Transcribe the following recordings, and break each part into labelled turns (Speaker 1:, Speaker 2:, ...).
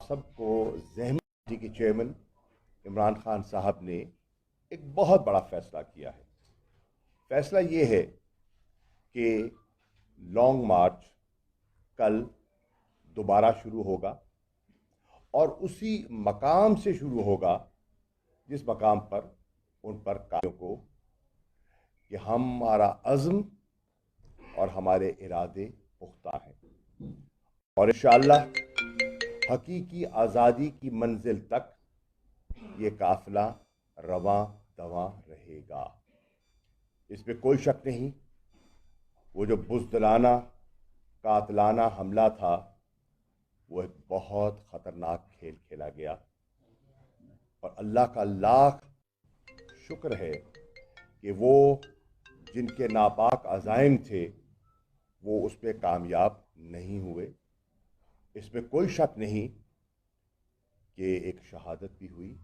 Speaker 1: سب کو زحمت پارٹی کے چیئرمین عمران خان صاحب نے ایک بہت بڑا فیصلہ کیا ہے۔ فیصلہ یہ ہے کہ لانگ مارچ کل دوبارہ شروع ہوگا اور اسی مقام سے شروع ہوگا جس مقام پر ان پر کامیوں کو کہ ہمارا عزم اور ہمارے ارادے پختہ ہیں اور انشاءاللہ حقیقی آزادی کی منزل تک یہ قافلہ رواں دواں رہے گا، اس میں کوئی شک نہیں۔ وہ جو بزدلانہ قاتلانہ حملہ تھا وہ ایک بہت خطرناک کھیل کھیلا گیا اور اللہ کا لاکھ شکر ہے کہ وہ جن کے ناپاک عزائم تھے وہ اس پہ کامیاب نہیں ہوئے۔ اس میں کوئی شک نہیں کہ ایک شہادت بھی ہوئی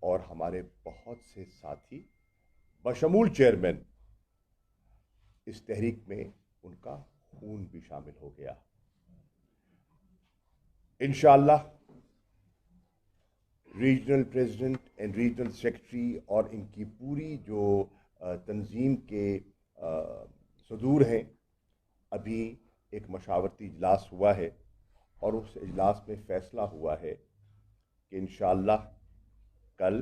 Speaker 1: اور ہمارے بہت سے ساتھی بشمول چیئرمین اس تحریک میں ان کا خون بھی شامل ہو گیا۔ انشاءاللہ regional president and regional secretary اور ان کی پوری جو تنظیم کے صدور ہیں، ابھی ایک مشاورتی اجلاس ہوا ہے اور اس اجلاس میں فیصلہ ہوا ہے کہ انشاءاللہ کل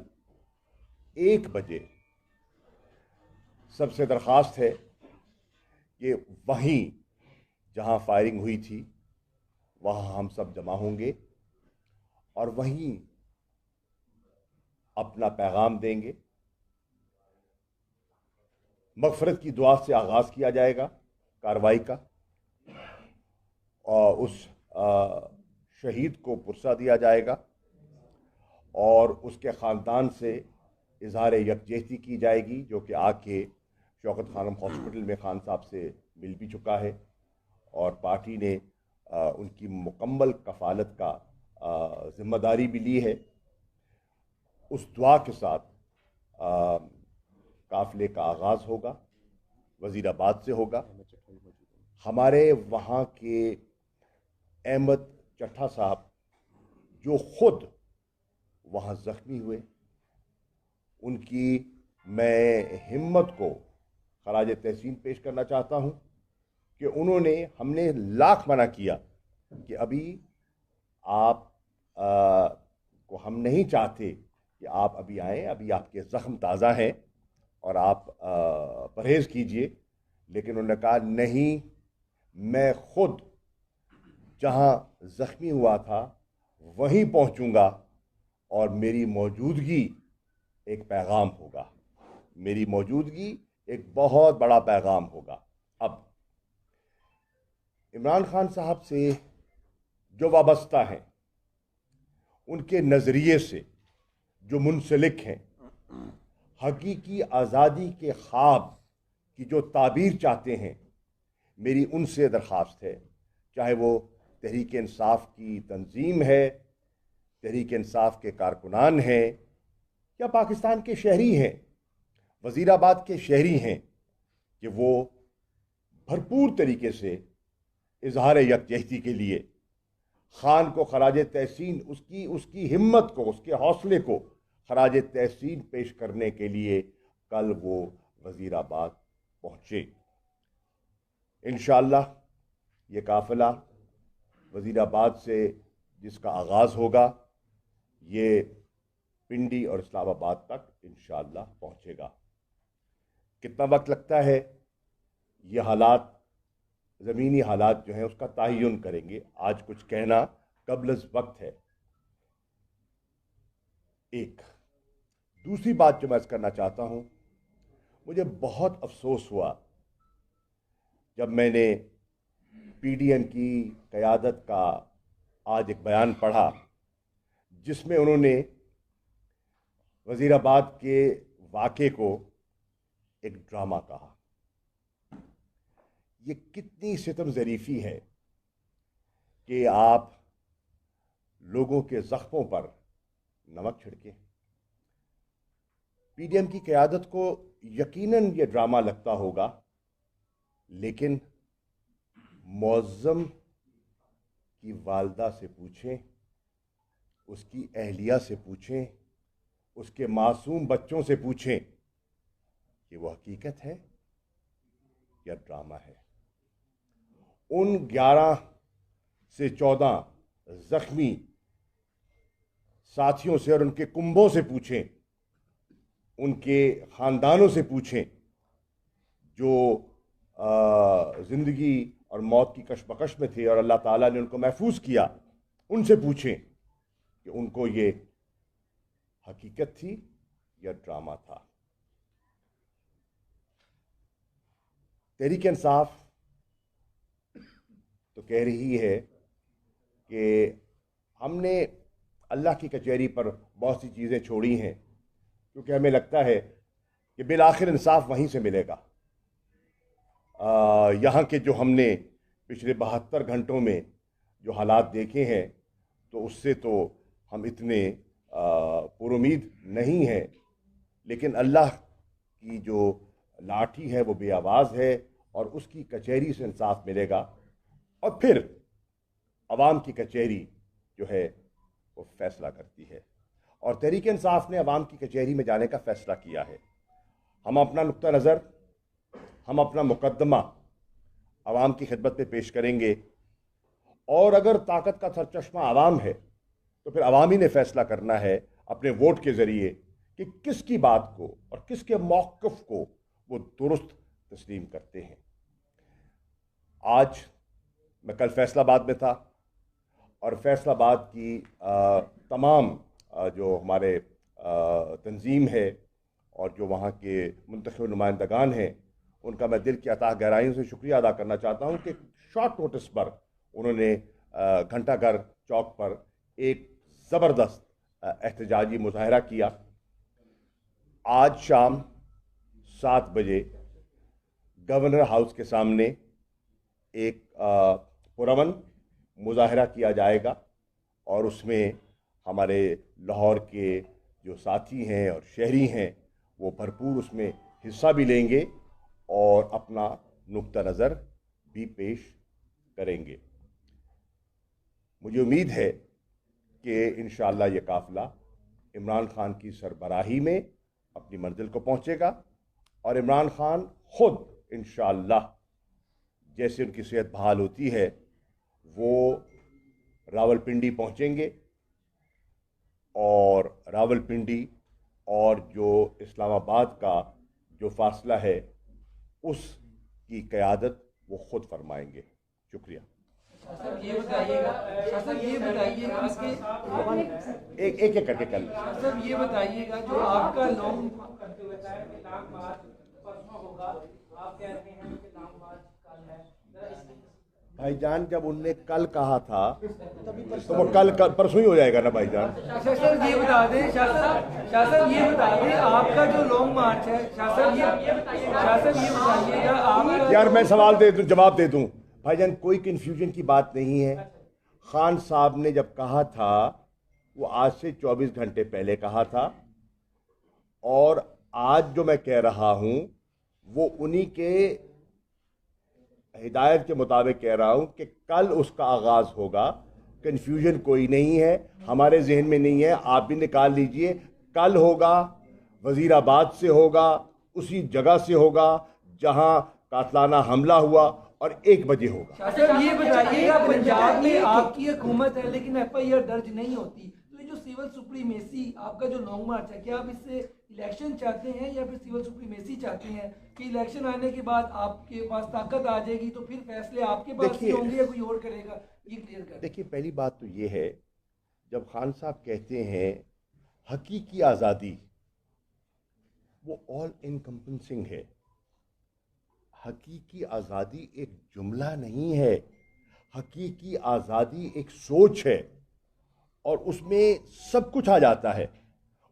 Speaker 1: 1 بجے سب سے درخواست ہے کہ وہیں جہاں فائرنگ ہوئی تھی وہاں ہم سب جمع ہوں گے اور وہیں اپنا پیغام دیں گے۔ مغفرت کی دعا سے آغاز کیا جائے گا کارروائی کا اور اس شہید کو پرسہ دیا جائے گا اور اس کے خاندان سے اظہار یکجہتی کی جائے گی، جو کہ آ کے شوکت خانم ہاسپٹل میں خان صاحب سے مل بھی چکا ہے اور پارٹی نے ان کی مکمل کفالت کا ذمہ داری بھی لی ہے۔ اس دعا کے ساتھ قافلے کا آغاز ہوگا، وزیر آباد سے ہوگا۔ ہمارے وہاں کے احمد چٹھا صاحب جو خود وہاں زخمی ہوئے، ان کی میں ہمت کو خراج تحسین پیش کرنا چاہتا ہوں کہ ہم نے لاکھ منع کیا کہ ابھی آپ کو ہم نہیں چاہتے کہ آپ ابھی آئیں، ابھی آپ کے زخم تازہ ہیں اور آپ پرہیز کیجئے، لیکن انہوں نے کہا نہیں، میں خود جہاں زخمی ہوا تھا وہیں پہنچوں گا اور میری موجودگی ایک پیغام ہوگا، میری موجودگی ایک بہت بڑا پیغام ہوگا۔ اب عمران خان صاحب سے جو وابستہ ہیں، ان کے نظریے سے جو منسلک ہیں، حقیقی آزادی کے خواب کی جو تعبیر چاہتے ہیں، میری ان سے درخواست ہے، چاہے وہ تحریک انصاف کی تنظیم ہے، تحریک انصاف کے کارکنان ہیں یا پاکستان کے شہری ہیں، وزیر آباد کے شہری ہیں، کہ وہ بھرپور طریقے سے اظہار یکجہتی کے لیے خان کو خراج تحسین، اس کی ہمت کو، اس کے حوصلے کو خراج تحسین پیش کرنے کے لیے کل وہ وزیر آباد پہنچے۔ انشاءاللہ یہ قافلہ وزیر آباد سے جس کا آغاز ہوگا یہ پنڈی اور اسلام آباد تک انشاءاللہ پہنچے گا۔ کتنا وقت لگتا ہے یہ حالات، زمینی حالات جو ہیں اس کا تعین کریں گے، آج کچھ کہنا قبل از وقت ہے۔ ایک دوسری بات جو میں عرض کرنا چاہتا ہوں، مجھے بہت افسوس ہوا جب میں نے پی ڈی ایم کی قیادت کا آج ایک بیان پڑھا جس میں انہوں نے وزیر آباد کے واقعے کو ایک ڈرامہ کہا۔ یہ کتنی ستم ظریفی ہے کہ آپ لوگوں کے زخموں پر نمک چھڑکیں۔ پی ڈی ایم کی قیادت کو یقیناً یہ ڈرامہ لگتا ہوگا، لیکن معظم کی والدہ سے پوچھیں اس کی اہلیہ سے پوچھیں، اس کے معصوم بچوں سے پوچھیں کہ وہ حقیقت ہے یا ڈرامہ ہے۔ ان 11 سے 14 زخمی ساتھیوں سے اور ان کے کنبوں سے پوچھیں، ان کے خاندانوں سے پوچھیں جو زندگی اور موت کی کشمکش میں تھے اور اللہ تعالیٰ نے ان کو محفوظ کیا، ان سے پوچھیں کہ ان کو یہ حقیقت تھی یا ڈرامہ تھا۔ تحریک انصاف تو کہہ رہی ہے کہ ہم نے اللہ کی کچہری پر بہت سی چیزیں چھوڑی ہیں کیونکہ ہمیں لگتا ہے کہ بالآخر انصاف وہیں سے ملے گا۔ یہاں کے جو ہم نے پچھلے 72 گھنٹوں میں جو حالات دیکھے ہیں تو اس سے تو ہم اتنے پر امید نہیں ہیں، لیکن اللہ کی جو لاٹھی ہے وہ بے آواز ہے اور اس کی کچہری سے انصاف ملے گا، اور پھر عوام کی کچہری جو ہے وہ فیصلہ کرتی ہے، اور تحریک انصاف نے عوام کی کچہری میں جانے کا فیصلہ کیا ہے۔ ہم اپنا نقطہ نظر، ہم اپنا مقدمہ عوام کی خدمت میں پیش کریں گے، اور اگر طاقت کا سرچشمہ عوام ہے تو پھر عوامی نے فیصلہ کرنا ہے اپنے ووٹ کے ذریعے کہ کس کی بات کو اور کس کے موقف کو وہ درست تسلیم کرتے ہیں۔ آج میں کل فیصل آباد میں تھا اور فیصل آباد کی تمام جو ہمارے تنظیم ہے اور جو وہاں کے منتخب نمائندگان ہیں ان کا میں دل کی اتاہ گہرائیوں سے شکریہ ادا کرنا چاہتا ہوں کہ شارٹ نوٹس پر انہوں نے گھنٹہ گھر چوک پر ایک زبردست احتجاجی مظاہرہ کیا۔ آج شام 7 بجے گورنر ہاؤس کے سامنے ایک پرامن مظاہرہ کیا جائے گا، اور اس میں ہمارے لاہور کے جو ساتھی ہیں اور شہری ہیں وہ بھرپور اس میں حصہ بھی لیں گے اور اپنا نقطہ نظر بھی پیش کریں گے۔ مجھے امید ہے کہ انشاءاللہ یہ قافلہ عمران خان کی سربراہی میں اپنی منزل کو پہنچے گا، اور عمران خان خود انشاءاللہ جیسے ان کی صحت بحال ہوتی ہے وہ راولپنڈی پہنچیں گے، اور راولپنڈی اور جو اسلام آباد کا جو فاصلہ ہے اس کی قیادت وہ خود فرمائیں گے۔ شکریہ۔
Speaker 2: یہ بتائیے گا
Speaker 1: ایک ایک کر کے کل
Speaker 2: صاحب یہ بتائیے گا جو آپ کا لانگ
Speaker 1: بھائی جان جب ان نے کل کہا تھا تو وہ کل پرسوں ہی ہو جائے گا نا بھائی جان۔
Speaker 2: شاہ صاحب یہ بتا دیں، شاہ صاحب یہ بتا دیں آپ کا جو لانگ مارچ ہے، شاہ صاحب یہ بتائیے گا آپ
Speaker 1: یار میں سوال دے دوں جواب دے دوں بھائی جان، کوئی کنفیوژن کی بات نہیں ہے۔ خان صاحب نے جب کہا تھا وہ آج سے 24 گھنٹے پہلے کہا تھا، اور آج جو میں کہہ رہا ہوں وہ انہی کے ہدایت کے مطابق کہہ رہا ہوں کہ کل اس کا آغاز ہوگا۔ کنفیوژن کوئی نہیں ہے، ہمارے ذہن میں نہیں ہے، آپ بھی نکال لیجئے۔ کل ہوگا، وزیر آباد سے ہوگا، اسی جگہ سے ہوگا جہاں قاتلانہ حملہ ہوا، اور 1 بجے ہوگا۔
Speaker 2: شاہ صاحب یہ بتائیے گا پنجاب میں آپ کی حکومت ہے لیکن FIR درج نہیں ہوتی، تو یہ جو سول سپریمیسی آپ کا جو لانگ مارچ ہے، کیا آپ اس سے الیکشن چاہتے ہیں یا پھر سول سپریمیسی چاہتے ہیں کہ الیکشن آنے کے بعد آپ کے پاس طاقت آ جائے گی تو پھر فیصلے آپ کے پاس ہی ہوں گے یا کوئی اور کرے گا؟ یہ کلیئر کر
Speaker 1: دیکھیے پہلی بات تو یہ ہے، جب خان صاحب کہتے ہیں حقیقی آزادی، وہ آل انکمپنسنگ ہے۔ حقیقی آزادی ایک جملہ نہیں ہے، حقیقی آزادی ایک سوچ ہے، اور اس میں سب کچھ آ جاتا ہے۔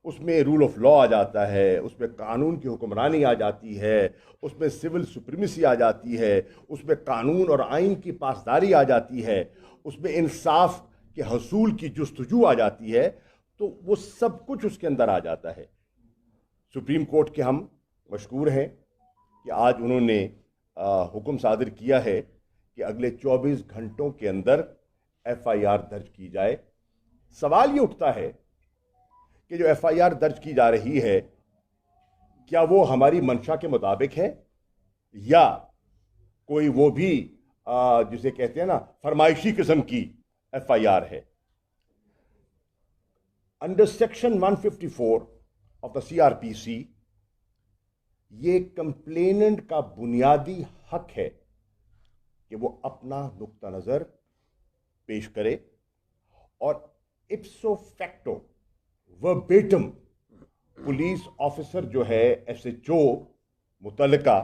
Speaker 1: اس میں رول آف لا آ جاتا ہے، اس میں قانون کی حکمرانی آ جاتی ہے، اس میں سول سپریمیسی آ جاتی ہے، اس میں قانون اور آئین کی پاسداری آ جاتی ہے، اس میں انصاف کے حصول کی جستجو آ جاتی ہے، تو وہ سب کچھ اس کے اندر آ جاتا ہے۔ سپریم کورٹ کے ہم مشکور ہیں کہ آج انہوں نے حکم صادر کیا ہے کہ اگلے 24 گھنٹوں کے اندر FIR درج کی جائے، سوال یہ اٹھتا ہے کہ جو ایف آئی آر درج کی جا رہی ہے کیا وہ ہماری منشا کے مطابق ہے یا کوئی وہ بھی جسے کہتے ہیں نا فرمائشی قسم کی ایف آئی آر ہے. Under section 154 of the CRPC یہ کمپلیننٹ کا بنیادی حق ہے کہ وہ اپنا نقطہ نظر پیش کرے اور اپسو فیکٹو وربیٹم پولیس آفیسر جو ہے SHO متعلقہ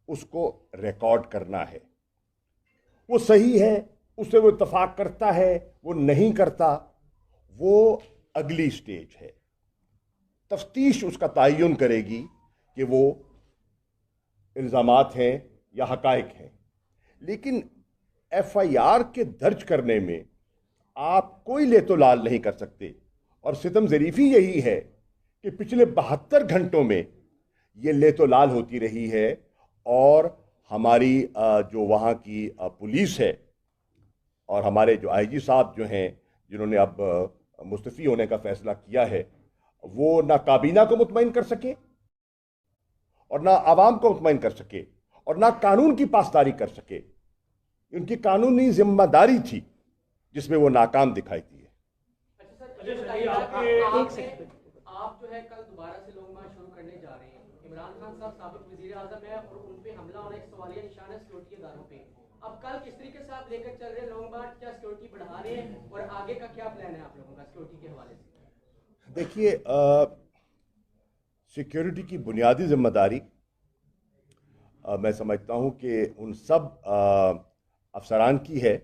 Speaker 1: اس کو ریکارڈ کرنا ہے. وہ صحیح ہے, اس سے وہ اتفاق کرتا ہے, وہ نہیں کرتا, وہ اگلی سٹیج ہے. تفتیش اس کا تعین کرے گی کہ وہ الزامات ہیں یا حقائق ہیں. لیکن FIR کے درج کرنے میں آپ کوئی لے تو لال نہیں کر سکتے. اور ستم ظریفی یہی ہے کہ پچھلے 72 گھنٹوں میں یہ لے تو لال ہوتی رہی ہے اور ہماری جو وہاں کی پولیس ہے اور ہمارے جو IG صاحب جو ہیں جنہوں نے اب مستعفی ہونے کا فیصلہ کیا ہے وہ نہ کابینہ کو مطمئن کر سکے اور نہ عوام کو مطمئن کر سکے اور نہ قانون کی پاسداری کر سکے. ان کی قانونی ذمہ داری تھی جس میں وہ ناکام دکھائی دی ہے.
Speaker 3: آپ جو ہے کل دوبارہ سے لانگ مارچ شروع کرنے جا رہے ہیں. عمران خان صاحب سابق وزیر اعظم ہے اور ان پہ حملہ ہونا ایک سوالیہ نشان ہے سیکورٹی اداروں پہ. اب کل کس طریقے سے آپ لے کر چل رہے ہیں لانگ مارچ, کیا سیکورٹی بڑھا رہے ہیں اور آگے کا کیا پلان ہے آپ لوگوں کا سیکورٹی کے حوالے سے؟
Speaker 1: دیکھیے سیکیورٹی کی بنیادی ذمہ داری میں سمجھتا ہوں کہ ان سب افسران کی ہے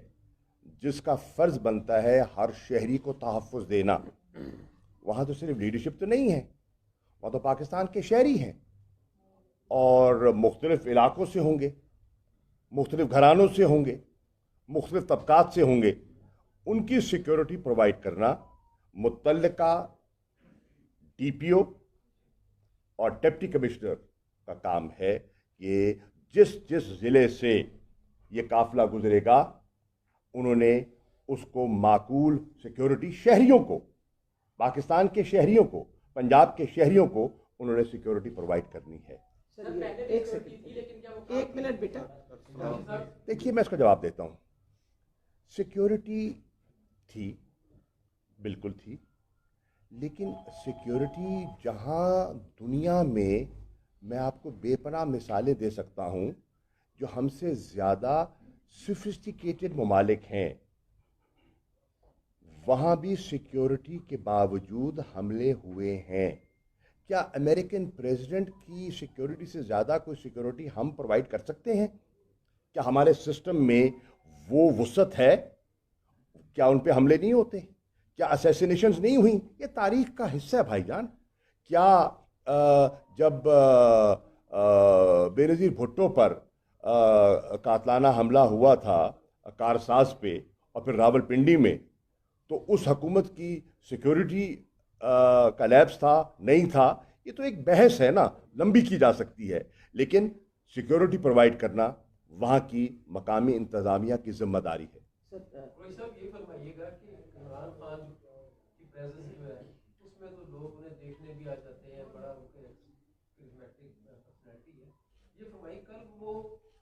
Speaker 1: جس کا فرض بنتا ہے ہر شہری کو تحفظ دینا. وہاں تو صرف لیڈرشپ تو نہیں ہے, وہاں تو پاکستان کے شہری ہیں اور مختلف علاقوں سے ہوں گے, مختلف گھرانوں سے ہوں گے, مختلف طبقات سے ہوں گے. ان کی سیکیورٹی پرووائڈ کرنا متعلقہ DPO اور ڈپٹی کمشنر کا کام ہے کہ جس جس ضلع سے یہ قافلہ گزرے گا انہوں نے اس کو معقول سیکیورٹی شہریوں کو, پاکستان کے شہریوں کو, پنجاب کے شہریوں کو انہوں نے سیکیورٹی پرووائڈ کرنی ہے.
Speaker 4: ایک منٹ بیٹا.
Speaker 1: دیکھیے میں اس کا جواب دیتا ہوں. سیکیورٹی تھی, بالکل تھی, لیکن سیکیورٹی جہاں دنیا میں آپ کو بے پناہ مثالیں دے سکتا ہوں جو ہم سے زیادہ سوفسٹیکیٹڈ ممالک ہیں, وہاں بھی سیکیورٹی کے باوجود حملے ہوئے ہیں. کیا امریکن پریزیڈنٹ کی سیکیورٹی سے زیادہ کوئی سیکیورٹی ہم پرووائڈ کر سکتے ہیں؟ کیا ہمارے سسٹم میں وہ وسعت ہے؟ کیا ان پہ حملے نہیں ہوتے؟ کیا اسیسینیشنز نہیں ہوئیں؟ یہ تاریخ کا حصہ ہے بھائی جان. کیا جب بے نظیر بھٹو پر قاتلانہ حملہ ہوا تھا کارساز پہ اور پھر راول پنڈی میں, تو اس حکومت کی سیکیورٹی کا لیپس تھا نہیں تھا؟ یہ تو ایک بحث ہے نا, لمبی کی جا سکتی ہے, لیکن سیکیورٹی پرووائڈ کرنا وہاں کی مقامی انتظامیہ کی ذمہ داری ہے.
Speaker 5: صاحب یہ فرمائیے گا کہ عمران خان کی پریزنس جو ہے اس میں تو لوگ انہیں دیکھنے بھی آ جاتے ہیں, بڑا کرزمیٹک پرسنالٹی ہے. یہ فرمائیے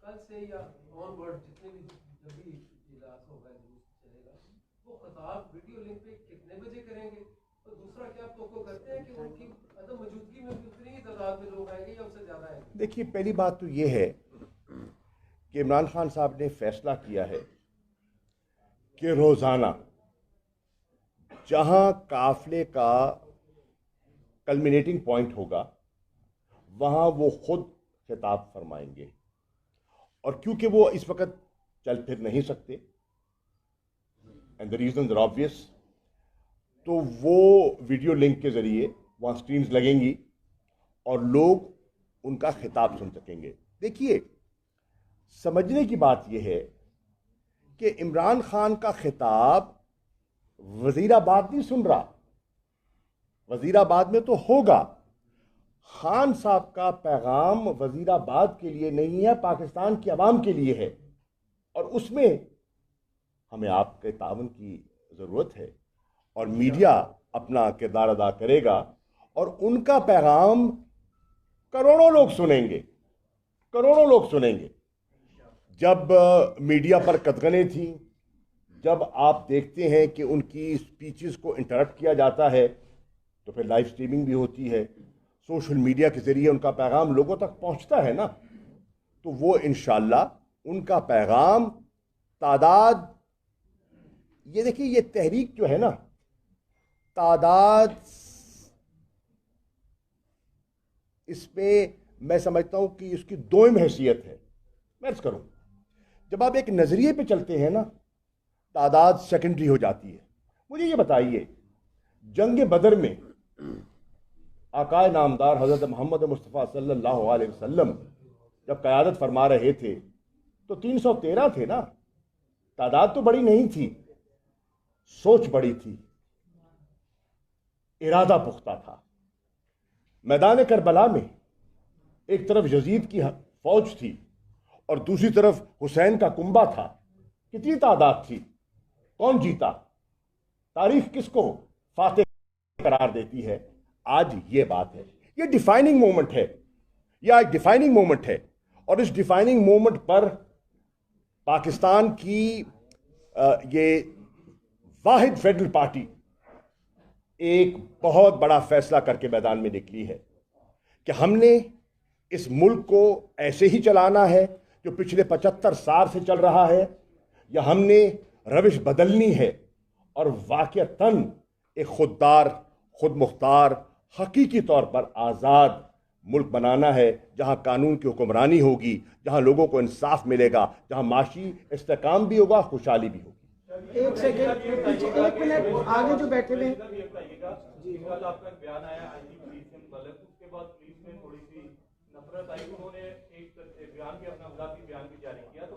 Speaker 5: کل سے یا آن ورڈ جتنے بھی جب بھی اجلاس ہوگا چلے گا وہ خطاب ویڈیو لنک پہ کتنے بجے کریں گے؟ اور دوسرا کیا آپ توقع کرتے ہیں کہ ان کی عدم موجودگی میں اتنی ہی تعداد میں لوگ آئیں گے یا اس سے زیادہ آئیں گے؟
Speaker 1: دیکھیے پہلی بات تو یہ ہے کہ عمران خان صاحب نے فیصلہ کیا ہے کہ روزانہ جہاں قافلے کا کلمینیٹنگ پوائنٹ ہوگا وہاں وہ خود خطاب فرمائیں گے. اور کیونکہ وہ اس وقت چل پھر نہیں سکتے and the reasons are obvious, تو وہ ویڈیو لنک کے ذریعے وہاں سکرینز لگیں گی اور لوگ ان کا خطاب سن سکیں گے. دیکھیے سمجھنے کی بات یہ ہے کہ عمران خان کا خطاب وزیر آباد نہیں سن رہا, وزیر آباد میں تو ہوگا. خان صاحب کا پیغام وزیر آباد کے لیے نہیں ہے, پاکستان کی عوام کے لیے ہے, اور اس میں ہمیں آپ کے تعاون کی ضرورت ہے. اور میڈیا اپنا کردار ادا کرے گا اور ان کا پیغام کروڑوں لوگ سنیں گے، کروڑوں لوگ سنیں گے۔ جب میڈیا پر قدغنیں تھیں، جب آپ دیکھتے ہیں کہ ان کی سپیچز کو انٹرپٹ کیا جاتا ہے تو پھر لائیو سٹریمنگ بھی ہوتی ہے، سوشل میڈیا کے ذریعے ان کا پیغام لوگوں تک پہنچتا ہے نا، تو وہ انشاءاللہ ان کا پیغام تعداد، یہ دیکھیے یہ تحریک جو ہے نا، تعداد اس پہ میں سمجھتا ہوں کہ اس کی دوئم حیثیت ہے۔ میں عرض کروں، جب آپ ایک نظریے پہ چلتے ہیں نا، تعداد سیکنڈری ہو جاتی ہے۔ مجھے یہ بتائیے، جنگ بدر میں آقائے نامدار حضرت محمد مصطفیٰ صلی اللہ علیہ وسلم جب قیادت فرما رہے تھے تو 313 تھے نا، تعداد تو بڑی نہیں تھی، سوچ بڑی تھی، ارادہ پختہ تھا۔ میدان کربلا میں ایک طرف یزید کی فوج تھی اور دوسری طرف حسین کا کنبہ تھا، کتنی تعداد تھی، کون جیتا؟ تاریخ کس کو فاتح قرار دیتی ہے؟ آج یہ بات ہے، یہ ڈیفائننگ مومنٹ ہے، یہ ایک ڈیفائننگ مومنٹ ہے، اور اس ڈیفائننگ مومنٹ پر پاکستان کی یہ واحد فیڈرل پارٹی ایک بہت بڑا فیصلہ کر کے میدان میں نکلی ہے کہ ہم نے اس ملک کو ایسے ہی چلانا ہے جو پچھلے 75 سال سے چل رہا ہے، یا ہم نے روش بدلنی ہے اور واقعتاً ایک خوددار، خود مختار، حقیقی طور پر آزاد ملک بنانا ہے، جہاں قانون کی حکمرانی ہوگی، جہاں لوگوں کو انصاف ملے گا، جہاں معاشی استحکام بھی ہوگا، خوشحالی بھی ہوگی۔
Speaker 4: ایک سیکنڈ، ایک منٹ آگے جو بیٹھے ہوئے
Speaker 6: جی، کل آپ کا بیان آیا آئی جی پولیس سے متعلق، اس کے بعد پولیس میں تھوڑی سی نفرت آئی، انہوں نے ایک بیان بھی، اپنا مذاتی بیان بھی جاری کیا، تو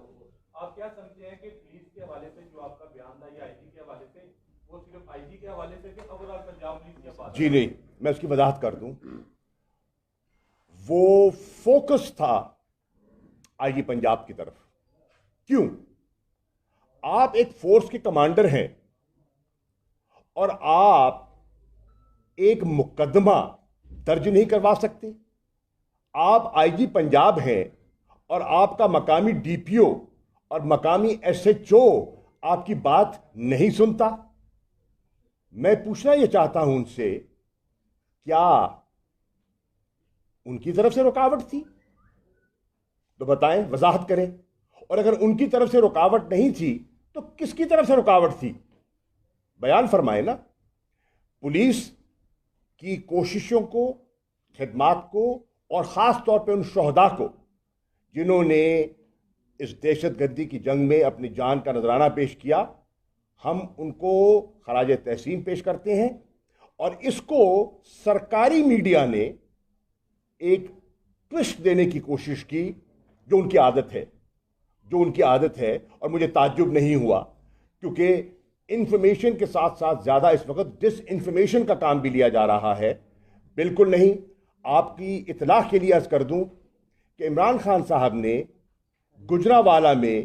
Speaker 6: آپ کیا سمجھتے ہیں کہ پولیس کے حوالے سے جو آپ کا بیان تھا یا آئی جی کے حوالے سے، وہ صرف آئی جی کے حوالے سے کہ اوور آل پنجاب پولیس کے بات؟
Speaker 1: جی نہیں، میں اس کی وضاحت کر دوں، وہ فوکس تھا آئی جی پنجاب کی طرف۔ کیوں؟ آپ ایک فورس کے کمانڈر ہیں اور آپ ایک مقدمہ درج نہیں کروا سکتے۔ آپ آئی جی پنجاب ہیں اور آپ کا مقامی ڈی پی او اور مقامی ایس ایچ او آپ کی بات نہیں سنتا۔ میں پوچھنا یہ چاہتا ہوں ان سے، کیا ان کی طرف سے رکاوٹ تھی؟ تو بتائیں، وضاحت کریں۔ اور اگر ان کی طرف سے رکاوٹ نہیں تھی تو کس کی طرف سے رکاوٹ تھی؟ بیان فرمائے نا۔ پولیس کی کوششوں کو، خدمات کو، اور خاص طور پہ ان شہداء کو جنہوں نے اس دہشت گردی کی جنگ میں اپنی جان کا نذرانہ پیش کیا، ہم ان کو خراج تحسین پیش کرتے ہیں۔ اور اس کو سرکاری میڈیا نے ایک ٹوسٹ دینے کی کوشش کی، جو ان کی عادت ہے، اور مجھے تعجب نہیں ہوا، کیونکہ انفارمیشن کے ساتھ ساتھ زیادہ اس وقت ڈس انفارمیشن کا کام بھی لیا جا رہا ہے۔ بالکل نہیں۔ آپ کی اطلاع کے لیے عرض کر دوں کہ عمران خان صاحب نے گجرانوالہ میں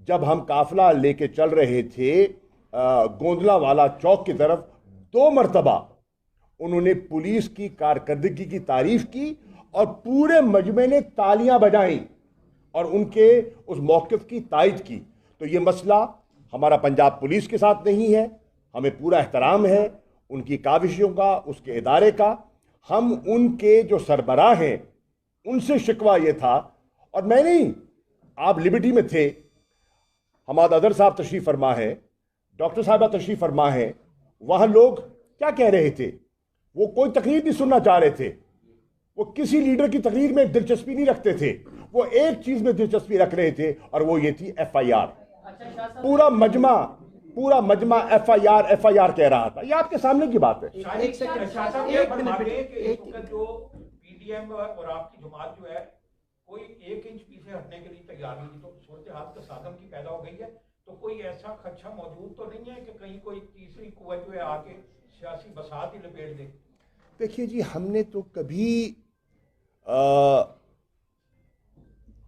Speaker 1: جب ہم قافلہ لے کے چل رہے تھے گوندلا والا چوک کی طرف، 2 مرتبہ انہوں نے پولیس کی کارکردگی کی تعریف کی اور پورے مجمع نے تالیاں بجائیں اور ان کے اس موقف کی تائید کی۔ تو یہ مسئلہ ہمارا پنجاب پولیس کے ساتھ نہیں ہے، ہمیں پورا احترام ہے ان کی کاوشوں کا، اس کے ادارے کا۔ ہم ان کے جو سربراہ ہیں ان سے شکوہ یہ تھا، اور میں نہیں، آپ لبرٹی میں تھے، حماد اظہر صاحب تشریف فرما ہے، ڈاکٹر صاحبہ تشریف فرما ہے، وہاں لوگ کیا کہہ رہے تھے؟ وہ کوئی تقریر نہیں سننا چاہ رہے تھے، وہ کسی لیڈر کی تقریر میں دلچسپی نہیں رکھتے تھے، وہ ایک چیز میں دلچسپی رکھ رہے تھے اور وہ یہ تھی ایف آئی آر۔ پورا مجمع ایف آئی آر کہہ رہا تھا۔ یہ آپ کے سامنے کی بات ہے۔
Speaker 4: ایک سیکنڈ،
Speaker 6: جو پی ڈی ایم اور آپ کی جماعت جو ہے کوئی 1 انچ پیچھے ہٹنے کے لیے تیار نہیں، تو صورتحال تصادم کی پیدا ہو گئی ہے، تو کوئی ایسا خدشہ موجود تو نہیں ہے کہ کہیں کوئی تیسری قوت جو ہے آ کے سیاسی بساط ہی لپیٹ دے؟
Speaker 1: دیکھیے جی، ہم نے تو کبھی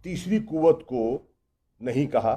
Speaker 1: تیسری قوت کو نہیں کہا۔